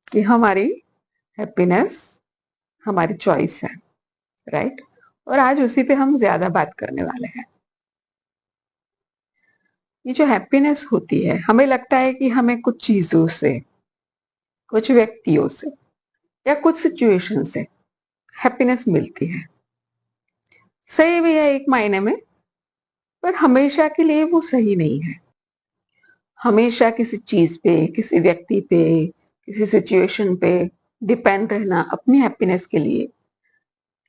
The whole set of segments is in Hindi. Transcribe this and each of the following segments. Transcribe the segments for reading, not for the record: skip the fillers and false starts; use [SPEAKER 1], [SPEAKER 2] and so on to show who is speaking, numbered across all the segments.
[SPEAKER 1] कि हमारी हैप्पीनेस हमारी चॉइस है, राइट? और आज उसी पे हम ज्यादा बात करने वाले हैं। ये जो हैप्पीनेस होती है, हमें लगता है कि हमें कुछ चीजों से, कुछ व्यक्तियों से या कुछ सिचुएशन से हैप्पीनेस मिलती है। सही भी है एक मायने में, पर हमेशा के लिए वो सही नहीं है। हमेशा किसी चीज पे, किसी व्यक्ति पे, किसी सिचुएशन पे डिपेंड रहना अपनी हैप्पीनेस के लिए,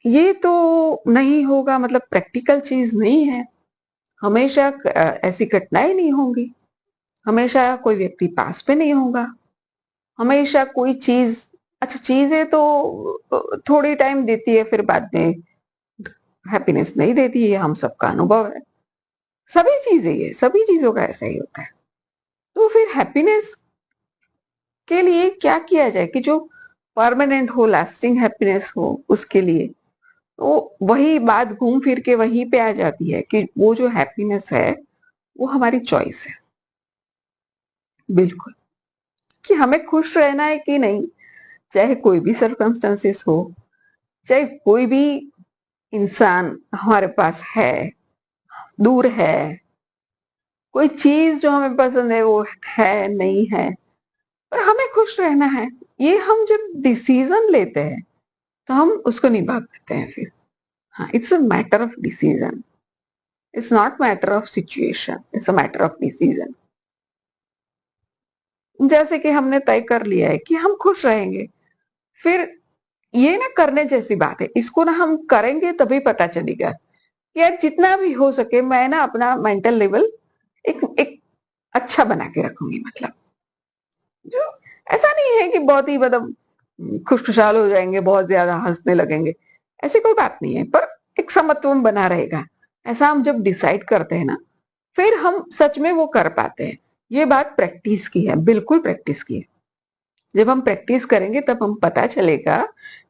[SPEAKER 1] ये तो नहीं होगा, मतलब प्रैक्टिकल चीज नहीं है। हमेशा ऐसी घटनाएं नहीं होंगी, हमेशा कोई व्यक्ति पास पे नहीं होगा, हमेशा कोई चीज, अच्छा चीजें तो थोड़ी टाइम देती है, फिर बाद में हैप्पीनेस नहीं देती है, हम सबका अनुभव है। सभी चीजें, ये सभी चीजों का ऐसा ही होता है। तो फिर हैप्पीनेस के लिए क्या किया जाए कि जो परमानेंट हो, लास्टिंग हैप्पीनेस हो, उसके लिए तो वही बात घूम फिर के वहीं पे आ जाती है कि वो जो हैप्पीनेस है वो हमारी चॉइस है। बिल्कुल, कि हमें खुश रहना है कि नहीं, चाहे कोई भी सर्कमस्टेंसेस हो, चाहे कोई भी इंसान हमारे पास है, दूर है, कोई चीज जो हमें पसंद है वो है नहीं है, पर हमें खुश रहना है। ये हम जब डिसीजन लेते हैं तो हम उसको निभा पाते हैं फिर। हाँ, it's a matter of decision, it's not matter of situation, it's a matter of decision. जैसे कि हमने तय कर लिया है कि हम खुश रहेंगे, फिर ये ना करने जैसी बात है, इसको ना हम करेंगे तभी पता चलेगा कि यार जितना भी हो सके मैं ना अपना मेंटल लेवल एक एक अच्छा बना के रखूंगी। मतलब जो ऐसा नहीं है कि बहुत ही मतलब खुशखुशाल हो जाएंगे, बहुत ज्यादा हंसने लगेंगे, ऐसी कोई बात नहीं है, पर एक समत्व बना रहेगा। ऐसा हम जब डिसाइड करते हैं ना, फिर हम सच में वो कर पाते हैं। ये बात प्रैक्टिस की है, बिल्कुल प्रैक्टिस की है। जब हम प्रैक्टिस करेंगे तब हम पता चलेगा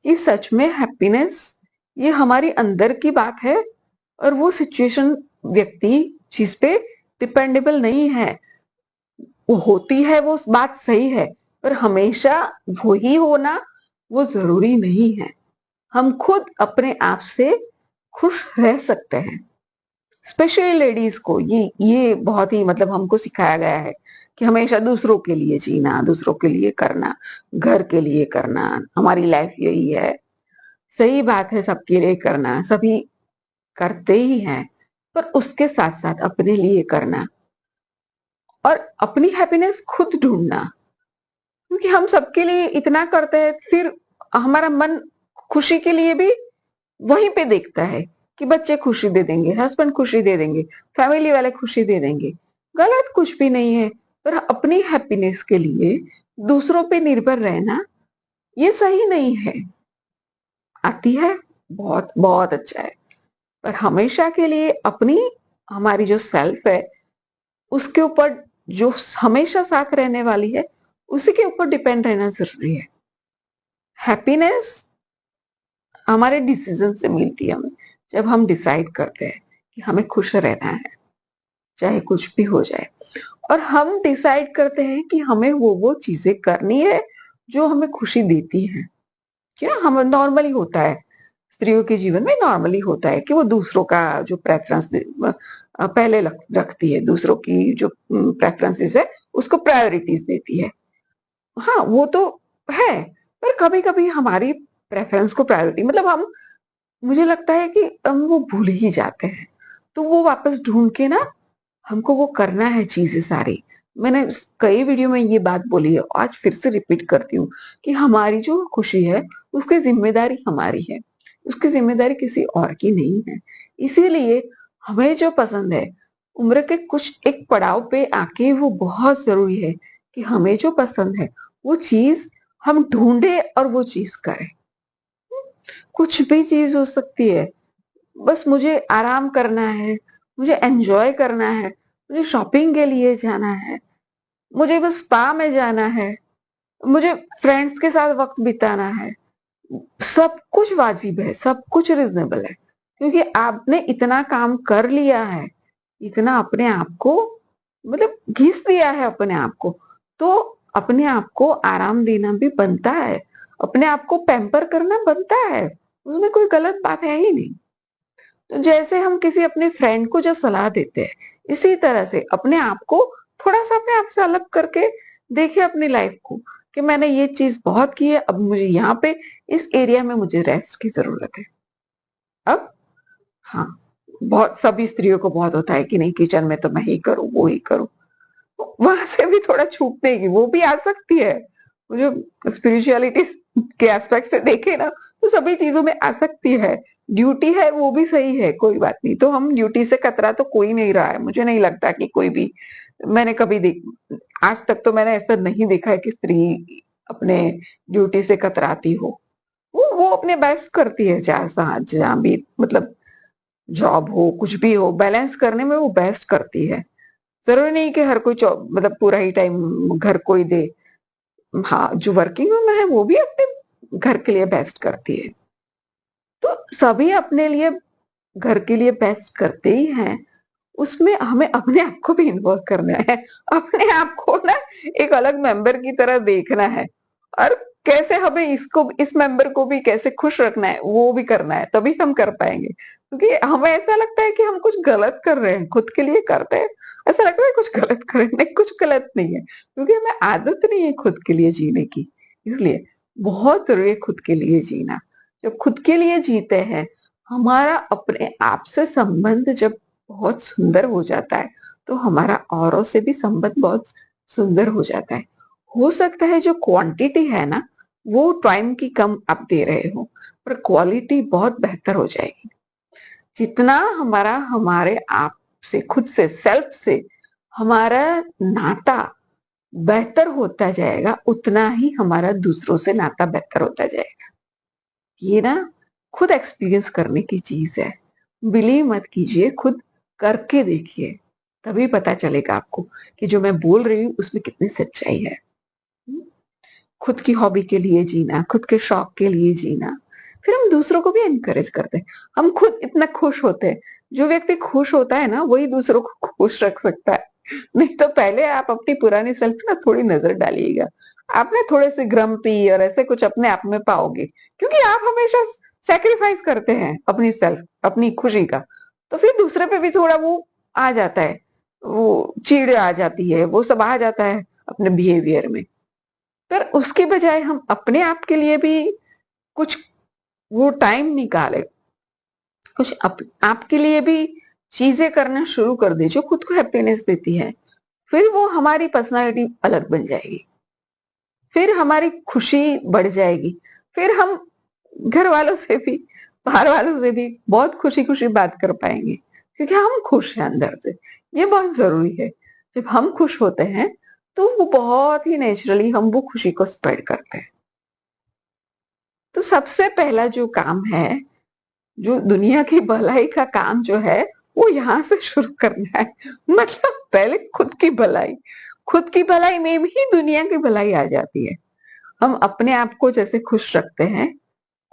[SPEAKER 1] कि सच में हैप्पीनेस ये हमारी अंदर की बात है, और वो सिचुएशन, व्यक्ति, चीज पे डिपेंडेबल नहीं है। वो होती है, वो बात सही है, पर हमेशा वही होना वो जरूरी नहीं है। हम खुद अपने आप से खुश रह सकते हैं। स्पेशली लेडीज को ये बहुत ही मतलब हमको सिखाया गया है कि हमेशा दूसरों के लिए जीना, दूसरों के लिए करना, घर के लिए करना, हमारी लाइफ यही है। सही बात है, सबके लिए करना, सभी करते ही हैं, पर उसके साथ साथ अपने लिए करना और अपनी हैप्पीनेस खुद ढूंढना। क्योंकि हम सबके लिए इतना करते हैं, फिर हमारा मन खुशी के लिए भी वहीं पे देखता है कि बच्चे खुशी दे देंगे, हस्बैंड खुशी दे देंगे, फैमिली वाले खुशी दे देंगे। गलत कुछ भी नहीं है, पर अपनी हैप्पीनेस के लिए दूसरों पे निर्भर रहना ये सही नहीं है। आती है, बहुत बहुत अच्छा है, पर हमेशा के लिए अपनी, हमारी जो सेल्फ है उसके ऊपर, जो हमेशा साथ रहने वाली है, उसी के ऊपर डिपेंड रहना जरूरी है। हैप्पीनेस हमारे डिसीजन से मिलती है हमें, जब हम डिसाइड करते हैं कि हमें खुश रहना है चाहे कुछ भी हो जाए, और हम डिसाइड करते हैं कि हमें वो चीजें करनी है जो हमें खुशी देती हैं। क्या हम नॉर्मली होता है, स्त्रियों के जीवन में नॉर्मली होता है कि वो दूसरों का जो प्रेफरेंस पहले रखती है, दूसरों की जो प्रेफरेंसेस है उसको प्रायोरिटीज देती है। हाँ, वो तो है, पर कभी कभी हमारी प्रेफरेंस को प्रायोरिटी, मतलब हम, मुझे लगता है कि हम वो भूल ही जाते हैं। तो वो वापस ढूंढ के ना हमको वो करना है चीजें सारी। मैंने कई वीडियो में ये बात बोली है, आज फिर से रिपीट करती हूँ कि हमारी जो खुशी है उसकी जिम्मेदारी हमारी है, उसकी जिम्मेदारी किसी और की नहीं है। इसीलिए हमें जो पसंद है, उम्र के कुछ एक पड़ाव पे आके वो बहुत जरूरी है कि हमें जो पसंद है वो चीज हम ढूंढे और वो चीज करें। कुछ भी चीज हो सकती है, बस मुझे आराम करना है, मुझे एंजॉय करना है, मुझे शॉपिंग के लिए जाना है, मुझे बस स्पा में जाना है, मुझे फ्रेंड्स के साथ वक्त बिताना है, सब कुछ वाजिब है, सब कुछ रिजनेबल है। क्योंकि आपने इतना काम कर लिया है, इतना अपने आप को मतलब घिस दिया है अपने आप को, तो अपने आप को आराम देना भी बनता है, अपने आप को पैम्पर करना बनता है, उसमें कोई गलत बात है ही नहीं। तो जैसे हम किसी अपने फ्रेंड को जो सलाह देते हैं, इसी तरह से अपने आप को थोड़ा-सा अपने आप से अलग करके देखिए अपनी लाइफ को, कि मैंने ये चीज़ बहुत की है, अब मुझे यहाँ पे इस एरिया में मुझे रेस्ट की ज़रूरत है। अब हाँ, बहुत सभी स्त्रियों को बहुत होता है कि नहीं किचन में तो मैं ही करूँ, वो ही करूँ। वहां से भी थोड़ा छूटने की वो भी आ सकती है। वो जो स्पिरिचुअलिटी के एस्पेक्ट से देखे ना तो सभी चीजों में आ सकती है। ड्यूटी है वो भी सही है, कोई बात नहीं। तो हम ड्यूटी से कतरा तो कोई नहीं रहा है, मुझे नहीं लगता कि कोई भी। मैंने कभी देख आज तक तो मैंने ऐसा नहीं देखा है कि स्त्री अपने ड्यूटी से कतराती हो। वो अपने बेस्ट करती है, चाहे जहाँ भी मतलब जॉब हो कुछ भी हो, बैलेंस करने में वो बेस्ट करती है। जरूरी नहीं कि हर कोई मतलब पूरा ही टाइम घर को ही दे। हाँ, जो वर्किंग वूमेन है वो भी अपने घर के लिए बेस्ट करती है। तो सभी अपने लिए घर के लिए बेस्ट करते ही हैं। उसमें हमें अपने आप को भी इन्वॉल्व करना है। अपने आप को ना एक अलग मेंबर की तरह देखना है, और कैसे हमें इसको इस मेंबर को भी कैसे खुश रखना है वो भी करना है, तभी हम कर पाएंगे। क्योंकि हमें ऐसा लगता है कि हम कुछ गलत कर रहे हैं, खुद के लिए करते हैं, ऐसा लगता है कुछ गलत कर रहे हैं। नहीं, कुछ गलत नहीं है, क्योंकि हमें आदत नहीं है खुद के लिए जीने की। इसलिए बहुत जरूरी है खुद के लिए जीना। जब खुद के लिए जीते हैं, हमारा अपने आप से संबंध जब बहुत सुंदर हो जाता है, तो हमारा औरों से भी संबंध बहुत सुंदर हो जाता है। हो सकता है जो क्वांटिटी है ना, वो टाइम की कम आप दे रहे हो, पर क्वालिटी बहुत बेहतर हो जाएगी। जितना हमारा हमारे आप से, खुद से, सेल्फ से हमारा नाता बेहतर होता जाएगा, उतना ही हमारा दूसरों से नाता बेहतर होता जाएगा। ये ना खुद एक्सपीरियंस करने की चीज है। बिलीव मत कीजिए, खुद करके देखिए, तभी पता चलेगा आपको कि जो मैं बोल रही हूँ उसमें कितनी सच्चाई है। हम्म? खुद की हॉबी के लिए जीना, खुद के शौक के लिए जीना, फिर हम दूसरों को भी एनकरेज करते हैं। हम खुद इतना खुश होते हैं। जो व्यक्ति खुश होता है ना, वही दूसरों को खुश रख सकता है। नहीं तो पहले आप अपनी पुरानी सेल्फ ना थोड़ी नजर डालिएगा, आप ना थोड़े से ग्रम्पी और ऐसे कुछ अपने आप में पाओगे, क्योंकि आप हमेशा सेक्रीफाइस करते हैं अपनी सेल्फ, अपनी खुशी का। तो फिर दूसरे पे भी थोड़ा वो आ जाता है, वो चिड़ आ जाती है, वो सब आ जाता है अपने बिहेवियर में। पर उसके बजाय हम अपने आप के लिए भी कुछ वो टाइम निकाले, कुछ आपके लिए भी चीजें करना शुरू कर दे जो खुद को हैप्पीनेस देती है। फिर वो हमारी पर्सनालिटी अलग बन जाएगी, फिर हमारी खुशी बढ़ जाएगी, फिर हम घर वालों से भी, बाहर वालों से भी बहुत खुशी खुशी बात कर पाएंगे, क्योंकि हम खुश हैं अंदर से। ये बहुत जरूरी है। जब हम खुश होते हैं तो वो बहुत ही नेचुरली हम वो खुशी को स्प्रेड करते हैं। तो सबसे पहला जो काम है, जो दुनिया की भलाई का काम जो है, वो यहाँ से शुरू करना है। मतलब पहले खुद की भलाई, खुद की भलाई में भी दुनिया की भलाई आ जाती है। हम अपने आप को जैसे खुश रखते हैं,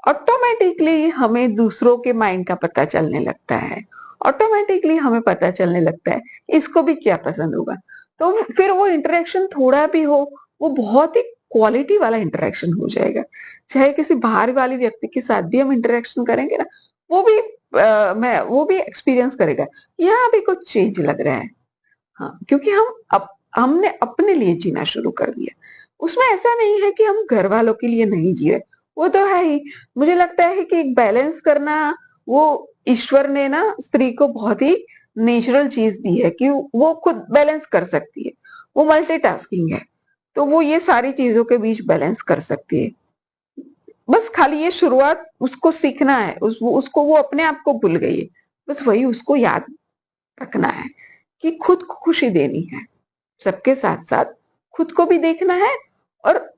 [SPEAKER 1] ऑटोमेटिकली हमें दूसरों के माइंड का पता चलने लगता है। ऑटोमेटिकली हमें पता चलने लगता है इसको भी क्या पसंद होगा। तो फिर वो इंटरेक्शन थोड़ा भी हो, वो बहुत ही क्वालिटी वाला इंटरेक्शन हो जाएगा। चाहे किसी बाहर वाले व्यक्ति के साथ भी हम इंटरेक्शन करेंगे ना, वो भी मैं वो भी एक्सपीरियंस करेगा, यहाँ भी कुछ चेंज लग रहा है। हाँ, क्योंकि हमने अपने लिए जीना शुरू कर दिया। उसमें ऐसा नहीं है कि हम घर वालों के लिए नहीं जी रहे, वो तो है ही। मुझे लगता है कि एक बैलेंस करना, वो ईश्वर ने ना स्त्री को बहुत ही नेचुरल चीज दी है कि वो खुद बैलेंस कर सकती है। वो मल्टीटास्किंग है, तो वो ये सारी चीजों के बीच बैलेंस कर सकती है। बस खाली ये शुरुआत उसको सीखना है, उसको वो अपने आप को भूल गई है। बस वही उसको याद रखना है कि खुद को खुशी देनी है, सबके साथ साथ खुद को भी देखना है, और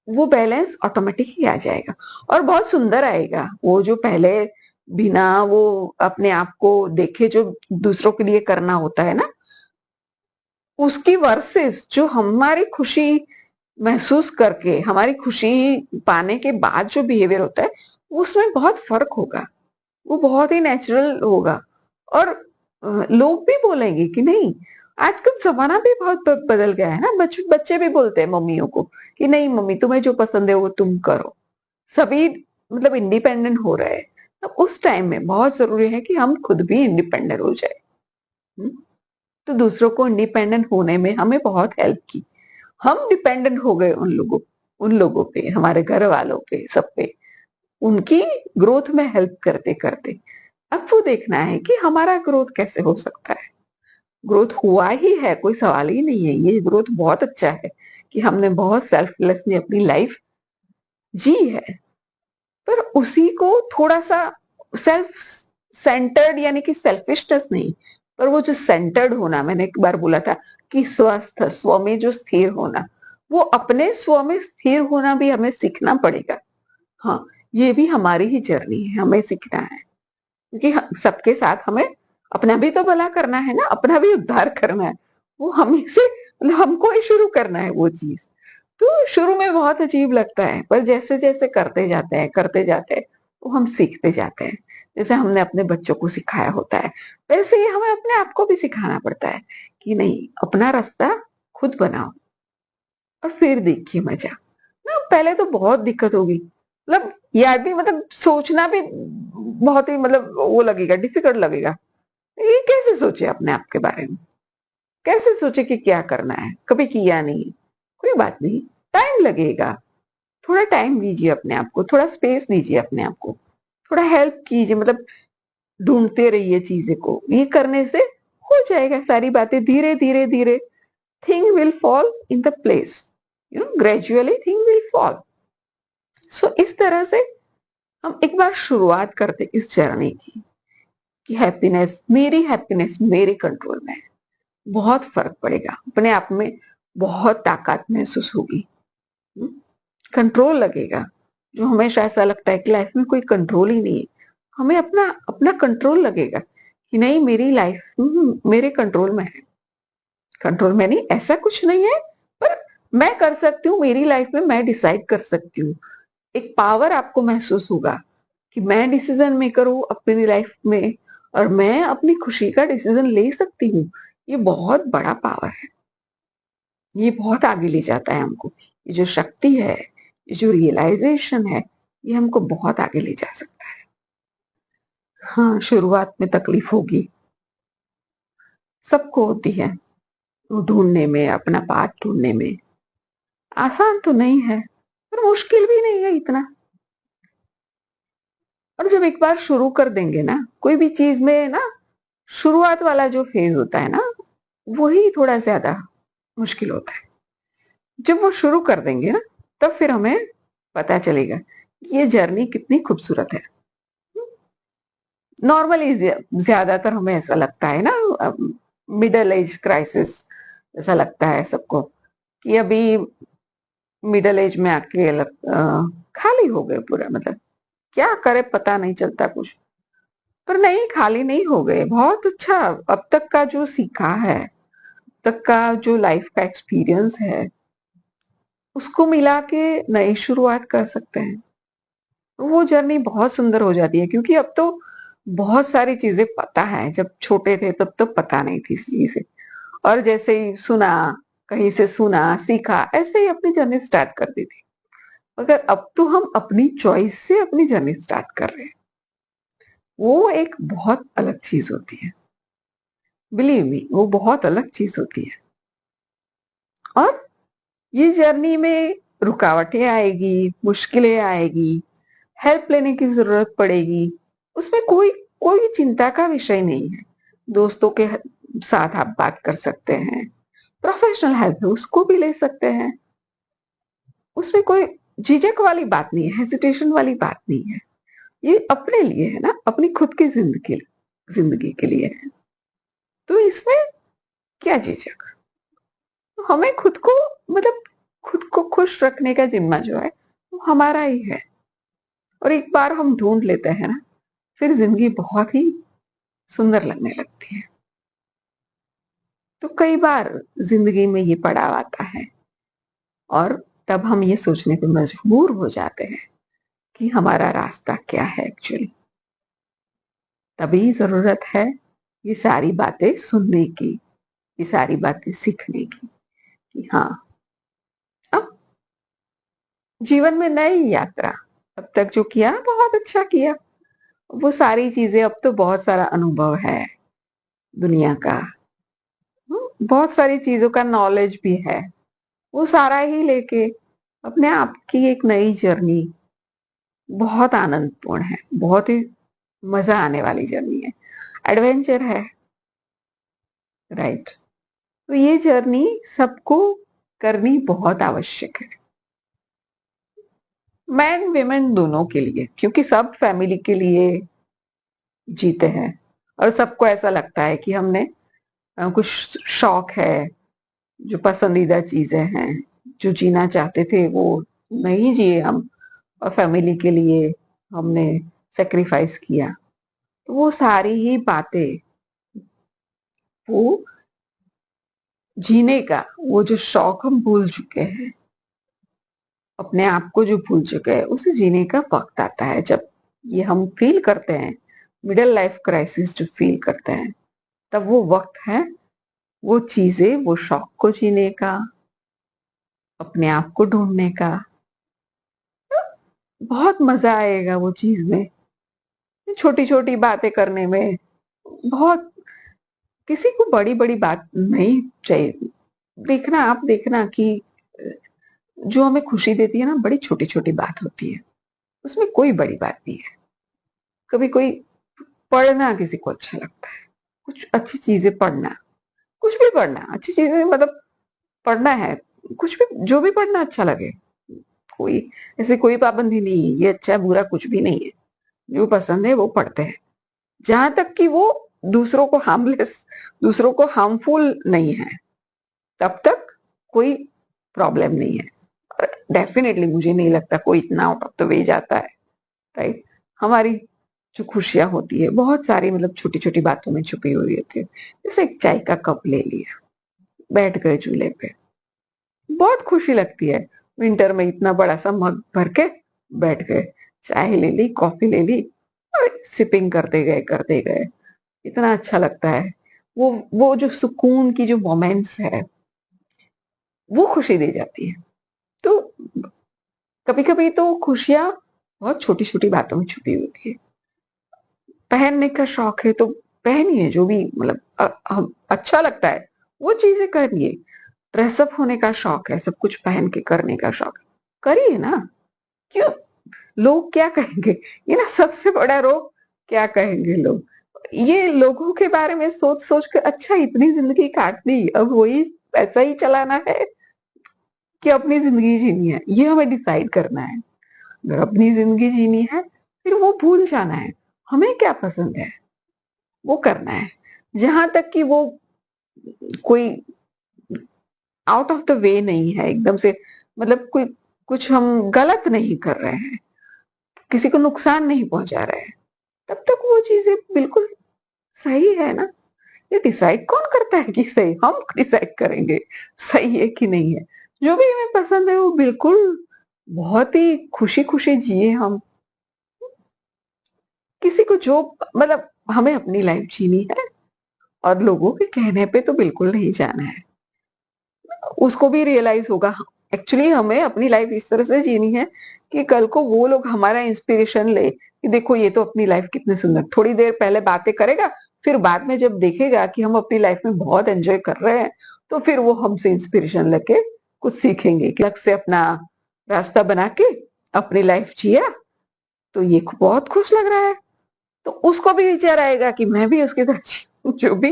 [SPEAKER 1] वो बैलेंस ऑटोमेटिक ही आ जाएगा और बहुत सुंदर आएगा। वो जो पहले बिना वो अपने आप को देखे जो दूसरों के लिए करना होता है ना, उसकी वर्सेस जो हमारी खुशी महसूस करके, हमारी खुशी पाने के बाद जो बिहेवियर होता है, उसमें बहुत फर्क होगा। वो बहुत ही नेचुरल होगा, और लोग भी बोलेंगे कि नहीं, आजकल ज़माना भी बहुत बदल गया है ना, बच्चे भी बोलते हैं मम्मियों को कि नहीं मम्मी तुम्हें जो पसंद है वो तुम करो। सभी मतलब इंडिपेंडेंट हो रहे हैं। अब उस टाइम में बहुत ज़रूरी है कि हम खुद भी इंडिपेंडेंट हो जाएँ। हुँ? तो दूसरों को इंडिपेंडेंट होने में हमें बहुत हेल्प की। हम डिपेंडेंट हो गए उन लोगों पे, हमारे घर वालों पे, सब पे। उनकी ग्रोथ में हेल्प करते-करते। अब वो देखना है कि हमारा ग्रोथ कैसे हो सकता है। ग्रोथ हुआ ही है, कोई सवाल ही नहीं है। ये ग्रोथ बहुत अच्छा है कि हमने बहुत सेल्फलेसली अपनी लाइफ जी है। पर उसी को थोड़ा-सा सेल्फ सेंटर्ड यानी कि सेल्फिशनेस नहीं, पर वो जो सेंटर्ड होना मैंने एक बार बोला था कि स्वस्थ स्व में जो स्थिर होना, वो अपने स्व में स्थिर होना भी हमें सीखना पड़ेगा। हाँ, ये भी हमारी ही जर्नी है, हमें सीखना है। क्योंकि सबके साथ हमें अपना भी तो भला करना है ना, अपना भी उद्धार करना है। वो हमें से मतलब हमको ही शुरू करना है वो चीज। तो शुरू में बहुत अजीब लगता है, पर जैसे जैसे करते जाते हैं तो हम सीखते जाते हैं। जैसे हमने अपने बच्चों को सिखाया होता है, वैसे ही हमें अपने आप को भी सिखाना पड़ता है कि नहीं, अपना रास्ता खुद बनाओ और फिर देखिए मजा। ना पहले तो बहुत दिक्कत होगी, मतलब याद भी मतलब सोचना भी बहुत ही मतलब वो लगेगा, डिफिकल्ट लगेगा। ये कैसे सोचे अपने आप के बारे में, कैसे सोचे कि क्या करना है, कभी किया नहीं। कोई बात नहीं, टाइम लगेगा। थोड़ा टाइम दीजिए अपने आप को, थोड़ा स्पेस दीजिए अपने आप को, थोड़ा हेल्प कीजिए, मतलब ढूंढते रहिए चीजें को। ये करने से हो जाएगा सारी बातें, धीरे धीरे धीरे thing will fall in the place, gradually thing will fall. So इस तरह से हम एक बार शुरुआत करते इस जर्नी की कि हैप्पीनेस मेरे कंट्रोल में है। बहुत फर्क पड़ेगा, अपने आप में बहुत ताकत महसूस होगी, कंट्रोल लगेगा। जो हमेशा ऐसा लगता है कि लाइफ में कोई कंट्रोल ही नहीं है, हमें अपना अपना कंट्रोल लगेगा कि नहीं, मेरी लाइफ मेरे कंट्रोल में है। कंट्रोल में नहीं, ऐसा कुछ नहीं है, पर मैं कर सकती हूँ, मेरी लाइफ में मैं डिसाइड कर सकती हूँ। एक पावर आपको महसूस होगा कि मैं डिसीजन मेकर हूँ अपनी लाइफ में और मैं अपनी खुशी का डिसीजन ले सकती हूँ। ये बहुत बड़ा पावर है, ये बहुत आगे ले जाता है हमको। ये जो शक्ति है, ये जो रियलाइजेशन है, ये हमको बहुत आगे ले जा सकता है। हाँ, शुरुआत में तकलीफ होगी, सबको होती है। वो ढूंढने में, अपना पाथ ढूंढने में आसान तो नहीं है, पर मुश्किल भी नहीं है इतना। और जब एक बार शुरू कर देंगे ना कोई भी चीज में ना, शुरुआत वाला जो फेज होता है ना, वही थोड़ा ज्यादा मुश्किल होता है। जब वो शुरू कर देंगे ना, तब फिर हमें पता चलेगा कि ये जर्नी कितनी खूबसूरत है। नॉर्मली ज्यादातर हमें ऐसा लगता है ना, मिडल एज क्राइसिस ऐसा लगता है सबको कि अभी मिडल एज में आके खाली हो गए पूरा, मतलब क्या करे पता नहीं चलता कुछ। पर नहीं, खाली नहीं हो गए, बहुत अच्छा। अब तक का जो सीखा है, तक का जो लाइफ का एक्सपीरियंस है, उसको मिला के नई शुरुआत कर सकते हैं। वो जर्नी बहुत सुंदर हो जाती है, क्योंकि अब तो बहुत सारी चीजें पता है। जब छोटे थे तब तो पता नहीं थी चीजें, और जैसे ही सुना, कहीं से सुना सीखा, ऐसे ही अपनी जर्नी स्टार्ट कर दी थी। मगर अब तो हम अपनी चॉइस से अपनी जर्नी स्टार्ट कर रहे हैं। वो एक बहुत अलग चीज होती है, बिलीव मी, वो बहुत अलग चीज होती है। और ये जर्नी में रुकावटें आएगी, मुश्किलें आएगी, हेल्प लेने की जरूरत पड़ेगी, उसमें कोई कोई चिंता का विषय नहीं है। दोस्तों के साथ आप बात कर सकते हैं, प्रोफेशनल हेल्प है उसको भी ले सकते हैं। उसमें कोई झिझक वाली बात नहीं है, हेजिटेशन वाली बात नहीं है। ये अपने लिए है ना, अपनी खुद की जिंदगी के लिए है। तो इसमें क्या झिझक। तो हमें खुद को मतलब खुद को खुश रखने का जिम्मा जो है वो हमारा ही है। और एक बार हम ढूंढ लेते हैं ना, फिर जिंदगी बहुत ही सुंदर लगने लगती है। तो कई बार जिंदगी में ये पड़ाव आता है, और तब हम ये सोचने पे मजबूर हो जाते हैं कि हमारा रास्ता क्या है एक्चुअली। तभी जरूरत है ये सारी बातें सुनने की, ये सारी बातें सीखने की कि हाँ, अब जीवन में नई यात्रा, अब तक जो किया बहुत अच्छा किया। वो सारी चीजें, अब तो बहुत सारा अनुभव है दुनिया का, बहुत सारी चीजों का नॉलेज भी है। वो सारा ही लेके अपने आप की एक नई जर्नी बहुत आनंदपूर्ण है, बहुत ही मजा आने वाली जर्नी है, एडवेंचर है, राइट। तो ये जर्नी सबको करनी बहुत आवश्यक है, मैन विमेन दोनों के लिए, क्योंकि सब फैमिली के लिए जीते हैं और सबको ऐसा लगता है कि हमने कुछ शौक है, जो पसंदीदा चीजें हैं, जो जीना चाहते थे वो नहीं जिए हम, और फैमिली के लिए हमने सेक्रीफाइस किया। तो वो सारी ही बातें, वो जीने का वो जो शौक हम भूल चुके हैं, अपने आप को जो भूल चुके हैं, उसे जीने का वक्त आता है जब ये हम फील करते हैं, मिडिल लाइफ क्राइसिस जो फील करते हैं, तब वो वक्त है वो चीजें, वो शौक को जीने का, अपने आप को ढूंढने का। बहुत मजा आएगा वो चीज में, छोटी छोटी बातें करने में। बहुत, किसी को बड़ी बड़ी बात नहीं चाहिए। देखना, आप देखना कि जो हमें खुशी देती है ना, बड़ी छोटी छोटी बात होती है, उसमें कोई बड़ी बात नहीं है। कभी कोई पढ़ना किसी को अच्छा लगता है, कुछ अच्छी चीजें पढ़ना, कुछ भी पढ़ना, अच्छी चीजें मतलब पढ़ना है, कुछ भी, जो भी पढ़ना अच्छा लगे, कोई ऐसे कोई पाबंदी नहीं है, ये अच्छा है बुरा कुछ भी नहीं है, जो पसंद है वो पढ़ते हैं, जहां तक कि वो दूसरों को हार्मलेस, दूसरों को हार्मफुल नहीं है, तब तक कोई प्रॉब्लम नहीं है। और डेफिनेटली मुझे नहीं लगता कोई इतना आउट ऑफ द वे जाता है, राइट। हमारी जो खुशियां होती है बहुत सारी, मतलब छोटी छोटी बातों में छुपी हुई होती है। जैसे एक चाय का कप ले लिया, बैठ गए चूल्हे पे, बहुत खुशी लगती है। विंटर में इतना बड़ा सा मग भर के बैठ गए, चाय ले ली, कॉफी ले ली, और सिपिंग करते गए, इतना अच्छा लगता है। वो जो सुकून की जो मोमेंट्स है, वो खुशी दे जाती है। तो कभी कभी तो खुशियां बहुत छोटी छोटी बातों में छुपी होती है। पहनने का शौक है तो पहनिए, जो भी मतलब अच्छा लगता है वो चीजें करिए। ड्रेसअप होने का शौक है, सब कुछ पहन के करने का शौक है, करिए ना। क्यों, लोग क्या कहेंगे, ये ना सबसे बड़ा रोग, क्या कहेंगे लोग। ये लोगों के बारे में सोच सोच कर, अच्छा इतनी जिंदगी काटनी, अब वही ऐसा ही चलाना है कि अपनी जिंदगी जीनी है, ये हमें डिसाइड करना है। अगर अपनी जिंदगी जीनी है, फिर वो भूल जाना है, हमें क्या पसंद है वो करना है। जहां तक कि वो कोई आउट ऑफ द वे नहीं है एकदम से, मतलब कोई कुछ हम गलत नहीं कर रहे हैं, किसी को नुकसान नहीं पहुंचा रहे हैं, तब तक वो चीजें बिल्कुल सही है ना। ये डिसाइड कौन करता है कि सही, हम डिसाइड करेंगे सही है कि नहीं है। जो भी हमें पसंद है वो बिल्कुल बहुत ही खुशी खुशी जिए हम। किसी को जो, मतलब हमें अपनी लाइफ जीनी है, और लोगों के कहने पे तो बिल्कुल नहीं जाना है। उसको भी रियलाइज होगा, एक्चुअली हमें अपनी लाइफ इस तरह से जीनी है कि कल को वो लोग हमारा इंस्पिरेशन ले कि देखो ये तो अपनी लाइफ कितनी सुंदर, थोड़ी देर पहले बातें करेगा, फिर बाद में जब देखेगा कि हम अपनी लाइफ में बहुत एंजॉय कर रहे हैं, तो फिर वो हमसे इंस्पिरेशन लेके कुछ सीखेंगे कि अलग से अपना रास्ता बना के अपनी लाइफ जिया, तो ये बहुत खुश लग रहा है। तो उसको भी विचार आएगा कि मैं भी उसकी तरह जीऊं। जो भी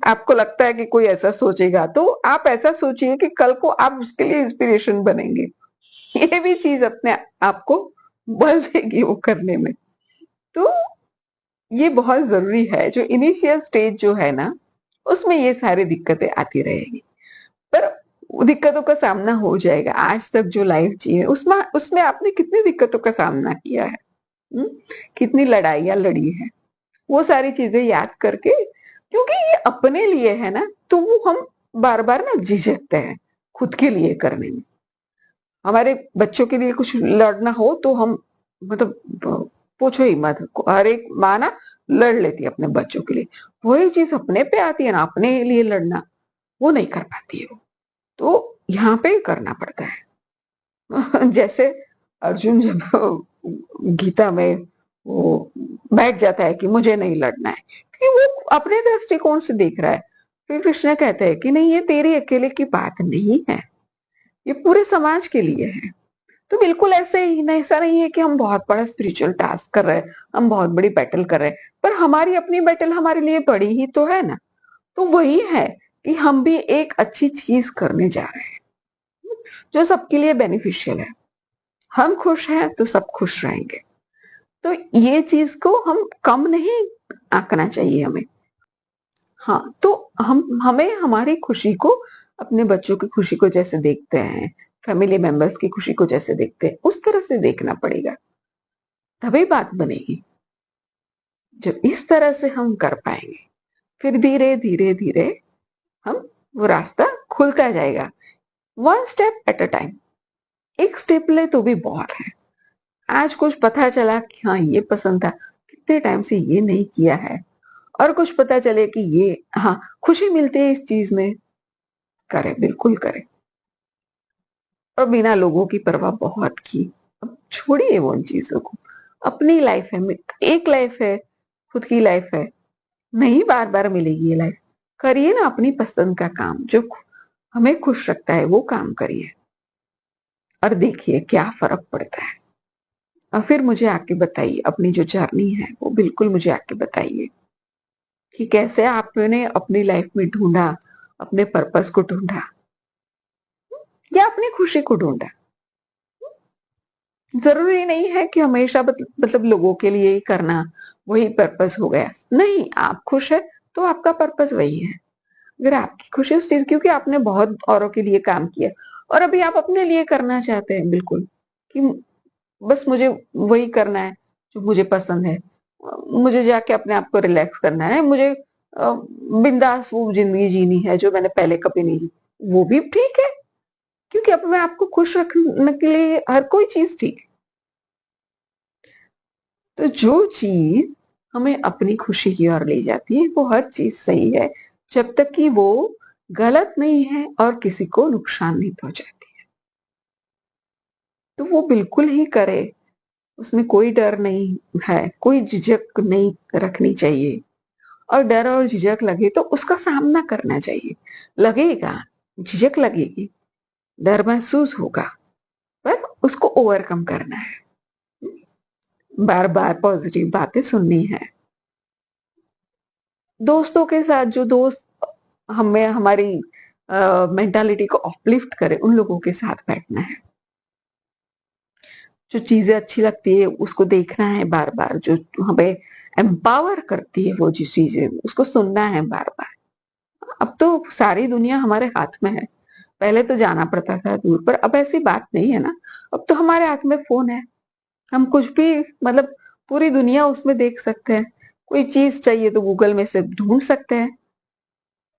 [SPEAKER 1] आपको लगता है कि कोई ऐसा सोचेगा, तो आप ऐसा सोचिए कि कल को आप उसके लिए इंस्पिरेशन बनेंगे। ये भी चीज अपने आप को बल देगी वो करने में। तो ये बहुत जरूरी है, जो इनिशियल स्टेज जो है ना, उसमें ये सारी दिक्कतें आती रहेगी, पर दिक्कतों का सामना हो जाएगा। आज तक जो लाइफ जी है, उसमें उसमें आपने कितनी दिक्कतों का सामना किया है, हुँ? कितनी लड़ाइयां लड़ी है, वो सारी चीजें याद करके, क्योंकि ये अपने लिए है ना, तो वो हम बार बार ना झिझकते हैं खुद के लिए करने में। हमारे बच्चों के लिए कुछ लड़ना हो तो हम, मतलब पूछो ही मत, हर एक माँ ना लड़ लेती है अपने बच्चों के लिए। वही चीज अपने पे आती है ना, अपने लिए लड़ना, वो नहीं कर पाती है वो। तो यहाँ पे करना पड़ता है। जैसे अर्जुन जब गीता में वो बैठ जाता है कि मुझे नहीं लड़ना है, क्योंकि वो अपने दृष्टिकोण से देख रहा है। फिर कृष्ण कहते हैं कि नहीं, ये तेरी अकेले की बात नहीं है, ये पूरे समाज के लिए है। तो बिल्कुल ऐसे ही नहीं, ऐसा नहीं है कि हम बहुत बड़ा स्पिरिचुअल टास्क कर रहे हैं, हम बहुत बड़ी बैटल कर रहे हैं, पर हमारी अपनी बैटल हमारे लिए बड़ी ही तो है ना। तो वही है कि हम भी एक अच्छी चीज करने जा रहे हैं जो सबके लिए बेनिफिशियल है। हम खुश हैं तो सब खुश रहेंगे। तो ये चीज को हम कम नहीं आंकना चाहिए हमें। हाँ, तो हमें हमारी खुशी को, अपने बच्चों की खुशी को जैसे देखते हैं, फैमिली मेंबर्स की खुशी को जैसे देखते हैं, उस तरह से देखना पड़ेगा, तभी बात बनेगी। जब इस तरह से हम कर पाएंगे, फिर धीरे धीरे धीरे हम वो रास्ता खुलता जाएगा। One step at a time, एक स्टेप ले तो भी बहुत है। आज कुछ पता चला कि हाँ ये पसंद था, कितने टाइम से ये नहीं किया है, और कुछ पता चले कि ये, हाँ खुशी मिलती है इस चीज में, करें, बिल्कुल करें। और बिना लोगों की परवाह बहुत की, अब छोड़िए वो उन चीजों को। अपनी लाइफ है, एक लाइफ है, खुद की लाइफ है, नहीं बार बार मिलेगी ये लाइफ। करिए ना अपनी पसंद का काम, जो हमें खुश रखता है वो काम करिए, और देखिए क्या फर्क पड़ता है। और फिर मुझे आके बताइए, अपनी जो जर्नी है वो बिल्कुल मुझे आके बताइए कि कैसे आपने अपनी लाइफ में ढूंढा, अपने पर्पस को ढूंढा, या अपनी खुशी को ढूंढा। जरूरी नहीं है कि हमेशा मतलब लोगों के लिए ही करना वही पर्पस हो गया। नहीं, आप खुश है तो आपका पर्पस वही है। अगर आपकी खुशी उस चीज, क्योंकि आपने बहुत औरों के लिए काम किया और अभी आप अपने लिए करना चाहते हैं, बिल्कुल, कि बस मुझे वही करना है जो मुझे पसंद है, मुझे जाके अपने आप को रिलैक्स करना है, मुझे बिंदास वो जिंदगी जीनी है जो मैंने पहले कभी नहीं जी। वो भी ठीक है, क्योंकि अपने आप को खुश रखने के लिए हर कोई चीज ठीक है। तो जो चीज हमें अपनी खुशी की ओर ले जाती है वो हर चीज सही है, जब तक कि वो गलत नहीं है और किसी को नुकसान नहीं पहुंचाती। तो वो बिल्कुल ही करे, उसमें कोई डर नहीं है, कोई झिझक नहीं रखनी चाहिए। और डर और झिझक लगे तो उसका सामना करना चाहिए। लगेगा, झिझक लगेगी, डर महसूस होगा, पर उसको ओवरकम करना है। बार बार पॉजिटिव बातें सुननी है। दोस्तों के साथ, जो दोस्त हमें हमारी मेंटालिटी को अपलिफ्ट करे, उन लोगों के साथ बैठना है। जो चीजें अच्छी लगती है उसको देखना है बार बार, जो हमें एम्पावर करती है वो जिस चीजें, उसको सुनना है बार बार। अब तो सारी दुनिया हमारे हाथ में है, पहले तो जाना पड़ता था दूर, पर अब ऐसी बात नहीं है ना। अब तो हमारे हाथ में फोन है, हम कुछ भी, मतलब पूरी दुनिया उसमें देख सकते हैं। कोई चीज चाहिए तो गूगल में से ढूंढ सकते हैं,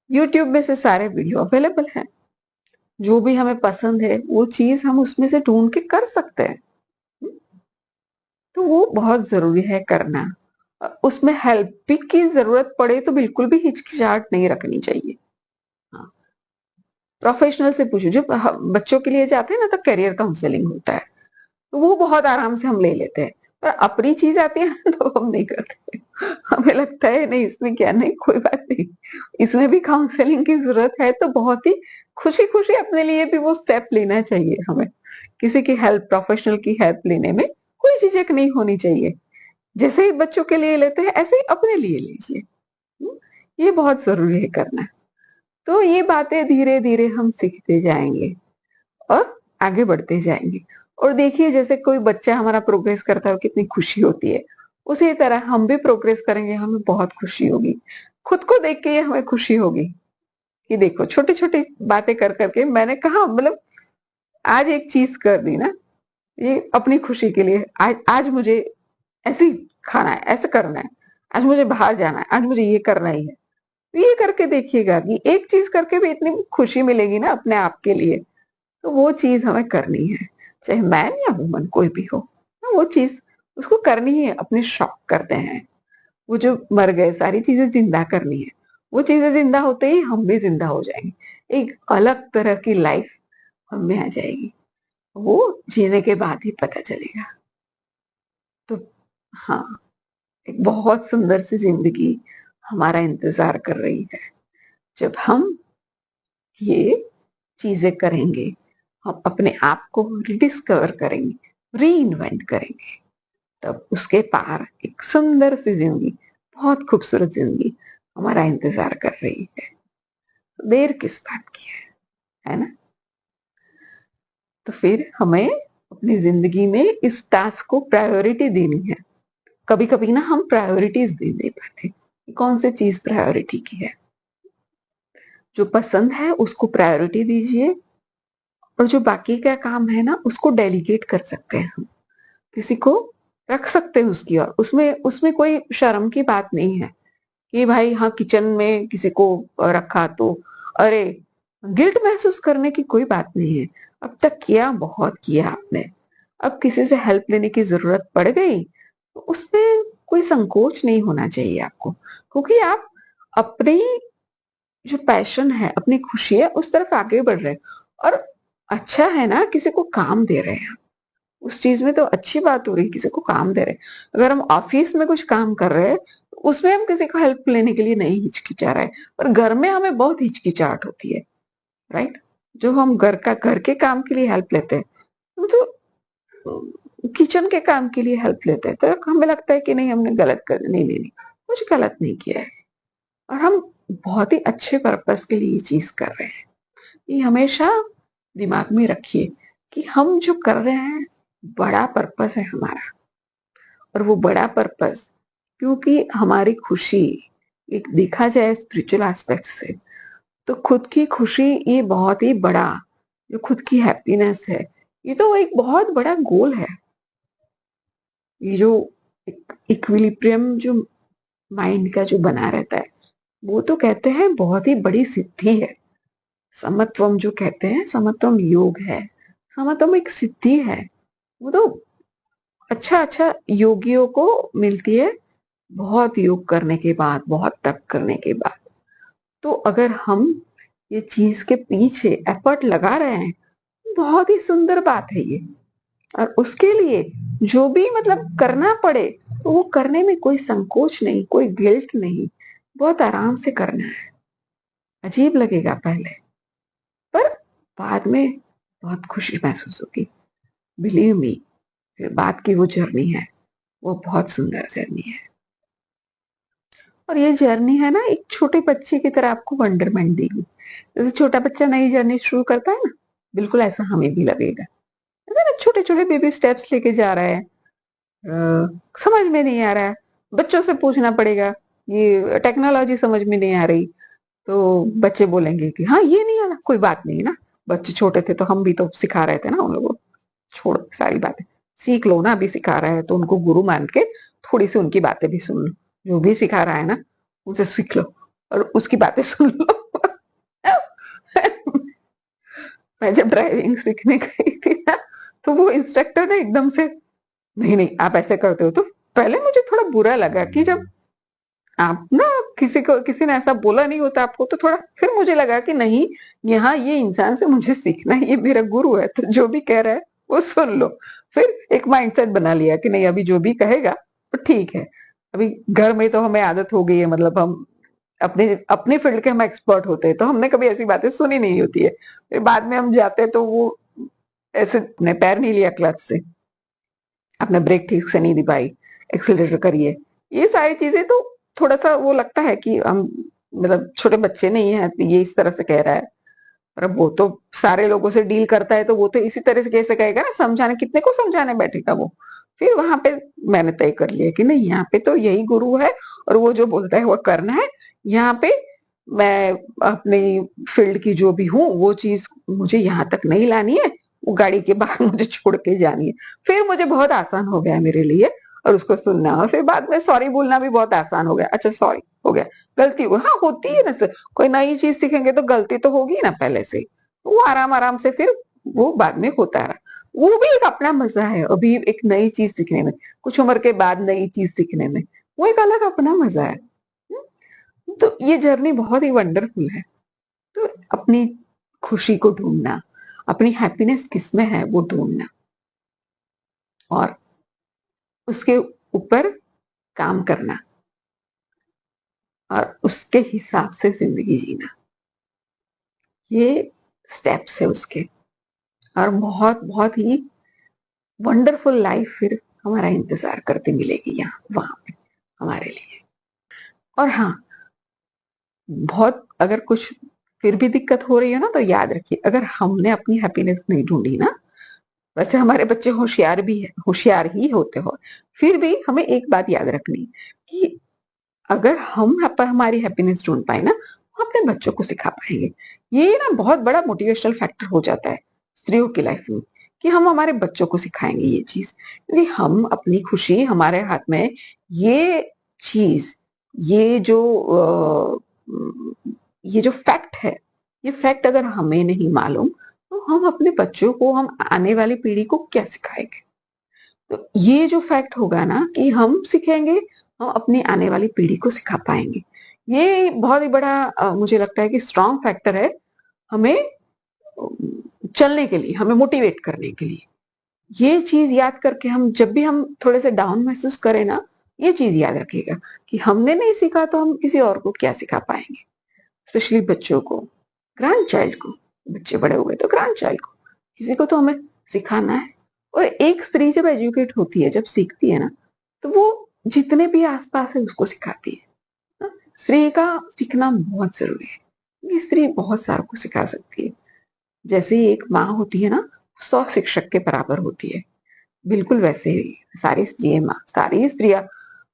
[SPEAKER 1] यूट्यूब में से सारे वीडियो अवेलेबल है। जो भी हमें पसंद है वो चीज हम उसमें से ढूंढ के कर सकते हैं। तो वो बहुत जरूरी है करना। उसमें हेल्प भी की जरूरत पड़े तो बिल्कुल भी हिचकिचाहट नहीं रखनी चाहिए। हाँ, प्रोफेशनल से पूछो। जब बच्चों के लिए जाते हैं ना, तो करियर काउंसलिंग होता है, तो वो बहुत आराम से हम ले लेते हैं। पर अपनी चीज आती है ना, तो हम नहीं करते। हमें लगता है नहीं, इसमें क्या, नहीं कोई बात नहीं, इसमें भी काउंसलिंग की जरूरत है, तो बहुत ही खुशी खुशी अपने लिए भी वो स्टेप लेना चाहिए हमें। किसी की हेल्प, प्रोफेशनल की हेल्प लेने में कोई झिझक नहीं होनी चाहिए। जैसे ही बच्चों के लिए लेते हैं ऐसे ही अपने लिए लीजिए। ये बहुत जरूरी है करना। तो ये बातें धीरे धीरे हम सीखते जाएंगे और आगे बढ़ते जाएंगे। और देखिए, जैसे कोई बच्चा हमारा प्रोग्रेस करता है, कितनी खुशी होती है। उसी तरह हम भी प्रोग्रेस करेंगे, हमें बहुत खुशी होगी। खुद को देख के हमें खुशी होगी कि देखो, छोटी छोटी बातें कर करके मैंने कहा, मतलब आज एक चीज कर दी ना, ये अपनी खुशी के लिए। आज मुझे ऐसे ही खाना है, ऐसे करना है, आज मुझे बाहर जाना है, आज मुझे ये करना ही है। तो ये करके देखिएगा कि एक चीज करके भी इतनी खुशी मिलेगी ना अपने आप के लिए। तो वो चीज हमें करनी है, चाहे मैन या वुमन कोई भी हो। तो वो चीज उसको करनी है, अपने शौक करते हैं। वो जो मर गए, सारी चीजें जिंदा करनी है, वो चीजें जिंदा होते ही हम भी जिंदा हो जाएंगे, एक अलग तरह की लाइफ हम में आ जाएगी। वो जीने के बाद ही पता चलेगा। तो हाँ, एक बहुत सुंदर सी जिंदगी हमारा इंतजार कर रही है जब हम ये चीजें करेंगे, हम अपने आप को डिस्कवर करेंगे, री इन्वेंट करेंगे। तब उसके पार एक सुंदर सी जिंदगी, बहुत खूबसूरत जिंदगी हमारा इंतजार कर रही है। देर किस बात की है ना? तो फिर हमें अपनी जिंदगी में इस टास्क को प्रायोरिटी देनी है। कभी कभी ना हम प्रायोरिटीज दे नहीं पाते, कौन सी चीज प्रायोरिटी की है। जो पसंद है उसको प्रायोरिटी दीजिए, और जो बाकी का काम है ना उसको डेलीगेट कर सकते हैं हम, किसी को रख सकते हैं उसकी। और उसमें उसमें कोई शर्म की बात नहीं है कि भाई हाँ किचन में किसी को रखा तो अरे गिल्ट महसूस करने की कोई बात नहीं है। अब तक किया, बहुत किया आपने, अब किसी से हेल्प लेने की जरूरत पड़ गई तो उसमें कोई संकोच नहीं होना चाहिए आपको, क्योंकि आप अपनी जो पैशन है, अपनी खुशी है, उस तरफ आगे बढ़ रहे हैं। और अच्छा है ना, किसी को काम दे रहे हैं, उस चीज में तो अच्छी बात हो रही है, किसी को काम दे रहे हैं। अगर हम ऑफिस में कुछ काम कर रहे हैं तो उसमें हम किसी को हेल्प लेने के लिए नहीं हिचकिचा रहे हैं, पर घर में हमें बहुत हिचकिचाहट होती है, राइट? जो हम घर के काम के लिए हेल्प लेते हैं, वो तो किचन के काम के लिए हेल्प लेते हैं, तो हमें लगता है कि नहीं हमने गलत कर, नहीं नहीं नहीं, कुछ गलत नहीं किया है, और हम बहुत ही अच्छे पर्पस के लिए ये चीज कर रहे हैं। ये हमेशा दिमाग में रखिए कि हम जो कर रहे हैं बड़ा पर्पस है हमारा, और वो बड़ा पर्पस, क्योंकि हमारी खुशी, एक देखा जाए स्पिरिचुअल एस्पेक्ट से, तो खुद की खुशी ये बहुत ही बड़ा, जो खुद की हैप्पीनेस है, ये तो एक बहुत बड़ा गोल है। ये जो इक्विलिब्रियम जो माइंड का जो बना रहता है, वो तो कहते हैं बहुत ही बड़ी सिद्धि है। समत्वम जो कहते हैं, समत्वम योग है, समत्वम एक सिद्धि है। वो तो अच्छा अच्छा योगियों को मिलती है बहुत योग करने के बाद, बहुत तप करने के बाद। तो अगर हम ये चीज के पीछे एफर्ट लगा रहे हैं, बहुत ही सुंदर बात है ये। और उसके लिए जो भी मतलब करना पड़े तो वो करने में कोई संकोच नहीं, कोई गिल्ट नहीं, बहुत आराम से करना है। अजीब लगेगा पहले, पर बाद में बहुत खुशी महसूस होगी। बिलीव मी, बाद की वो जर्नी है, वो बहुत सुंदर जर्नी है। और ये जर्नी है ना, एक छोटे बच्चे की तरह आपको वंडरमेंट देगी। जैसे छोटा बच्चा नई जर्नी शुरू करता है ना, बिल्कुल ऐसा हमें भी लगेगा। ऐसा ना छोटे छोटे बेबी स्टेप्स लेके जा रहा है, समझ में नहीं आ रहा है, बच्चों से पूछना पड़ेगा, ये टेक्नोलॉजी समझ में नहीं आ रही, तो बच्चे बोलेंगे कि हाँ ये नहीं आना, कोई बात नहीं ना। बच्चे छोटे थे तो हम भी तो सिखा रहे थे ना उन लोगों को, छोड़ सारी बातें, सीख लो ना, अभी सिखा रहा है तो उनको गुरु मान के थोड़ी सी उनकी बातें भी सुन लो, जो भी सिखा रहा है ना उनसे सीख लो और उसकी बातें सुन लो। मैं जब ड्राइविंग सीखने गई थी ना, तो वो इंस्ट्रक्टर ने एकदम से, नहीं नहीं आप ऐसे करते हो, तो पहले मुझे थोड़ा बुरा लगा कि जब आप ना, किसी ने ऐसा बोला नहीं होता आपको, तो थोड़ा फिर मुझे लगा कि नहीं, यहाँ ये इंसान से मुझे सीखना है, ये मेरा गुरु है, तो जो भी कह रहा है वो सुन लो। फिर एक माइंडसेट बना लिया कि नहीं, अभी जो भी कहेगा वो ठीक है। अभी घर में तो हमें आदत हो गई है, मतलब हम अपने अपने फील्ड के हम एक्सपर्ट होते हैं, तो हमने कभी ऐसी बातें सुनी नहीं होती है। फिर बाद में हम जाते हैं तो वो ऐसे, अपने पैर नहीं लिया क्लच से, आपने ब्रेक ठीक से नहीं दबाई, एक्सीलरेटर करिए, ये सारी चीजें तो थोड़ा सा वो लगता है कि हम मतलब छोटे बच्चे नहीं है, तो ये इस तरह से कह रहा है। पर अब वो तो सारे लोगों से डील करता है, तो वो तो इसी तरह से कैसे कहेगा ना, समझाने कितने को समझाने बैठेगा वो। फिर वहां पे मैंने तय कर लिया कि नहीं, यहाँ पे तो यही गुरु है, और वो जो बोलता है वो करना है। यहाँ पे मैं अपनी फील्ड की जो भी हूँ वो चीज मुझे यहाँ तक नहीं लानी है, वो गाड़ी के बाहर मुझे छोड़ के जानी है। फिर मुझे बहुत आसान हो गया मेरे लिए, और उसको सुनना, और फिर बाद में सॉरी बोलना भी बहुत आसान हो गया। अच्छा सॉरी हो गया, गलती हो, हाँ होती है ना सर, कोई नई चीज सीखेंगे तो गलती तो होगी ना पहले से, वो आराम आराम से फिर वो बाद में होता रहा। वो भी एक अपना मजा है, अभी एक नई चीज सीखने में, कुछ उम्र के बाद नई चीज सीखने में, वो एक अलग अपना मजा है। तो ये जर्नी बहुत ही वंडरफुल है। तो अपनी खुशी को ढूंढना, अपनी हैप्पीनेस किसमें है वो ढूंढना और उसके ऊपर काम करना और उसके हिसाब से जिंदगी जीना, ये स्टेप्स है उसके। और बहुत बहुत ही वंडरफुल लाइफ फिर हमारा इंतजार करते मिलेगी यहाँ वहां पे हमारे लिए। और हाँ, बहुत अगर कुछ फिर भी दिक्कत हो रही है ना, तो याद रखिए, अगर हमने अपनी हैप्पीनेस नहीं ढूंढी ना, वैसे हमारे बच्चे होशियार भी है, होशियार ही होते हो, फिर भी हमें एक बात याद रखनी कि अगर हम हमारी हैप्पीनेस ढूंढ पाए ना, हम अपने बच्चों को सिखा पाएंगे। ये ना बहुत बड़ा मोटिवेशनल फैक्टर हो जाता है स्त्रियों की लाइफ में, कि हम हमारे बच्चों को सिखाएंगे ये चीज। यदि हम अपनी खुशी हमारे हाथ में, ये चीज, ये जो ये जो फैक्ट है, ये फैक्ट अगर हमें नहीं मालूम, तो हम अपने बच्चों को, हम आने वाली पीढ़ी को क्या सिखाएंगे? तो ये जो फैक्ट होगा ना कि हम सीखेंगे, हम अपनी आने वाली पीढ़ी को सिखा पाएंगे। ये बहुत ही बड़ा मुझे लगता है कि स्ट्रॉन्ग फैक्टर है हमें चलने के लिए, हमें मोटिवेट करने के लिए। ये चीज याद करके हम जब भी हम थोड़े से डाउन महसूस करें ना, ये चीज याद रखिएगा कि हमने नहीं सीखा तो हम किसी और को क्या सिखा पाएंगे, स्पेशली बच्चों को, ग्रैंड चाइल्ड को। बच्चे बड़े हो गए तो ग्रैंड चाइल्ड को, किसी को तो हमें सिखाना है। और एक स्त्री जब एजुकेट होती है, जब सीखती है ना, तो वो जितने भी आसपास है उसको सिखाती है ना? स्त्री का सीखना बहुत जरूरी है। ये स्त्री बहुत सारों को सिखा सकती है। जैसे ही एक माँ होती है ना, 100 शिक्षक के बराबर होती है, बिल्कुल वैसे ही सारी स्त्रियां माँ, सारी स्त्रियां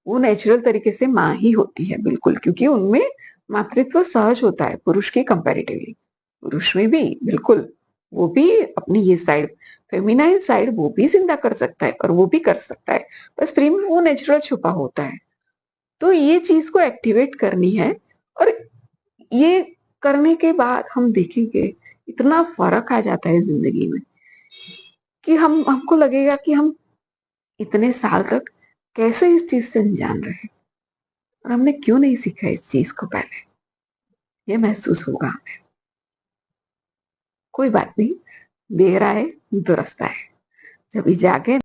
[SPEAKER 1] वो नेचुरल तरीके से माँ ही होती है, बिल्कुल, क्योंकि उनमें मातृत्व सहज होता है पुरुष के कंपैरेटिवली। पुरुष में भी बिल्कुल, वो भी अपनी ये साइड, फेमिनाइन साइड, वो भी जिंदा कर सकता है और वो भी कर सकता है, पर स्त्री में वो नेचुरल छुपा होता है। तो ये चीज को एक्टिवेट करनी है। और ये करने के बाद हम देखेंगे इतना फर्क आ जाता है जिंदगी में, कि हमको लगेगा कि हम इतने साल तक कैसे इस चीज से अनजान रहे और हमने क्यों नहीं सीखा इस चीज को पहले। ये महसूस होगा हमें। कोई बात नहीं, देर आए दुरुस्त आए। जब जागे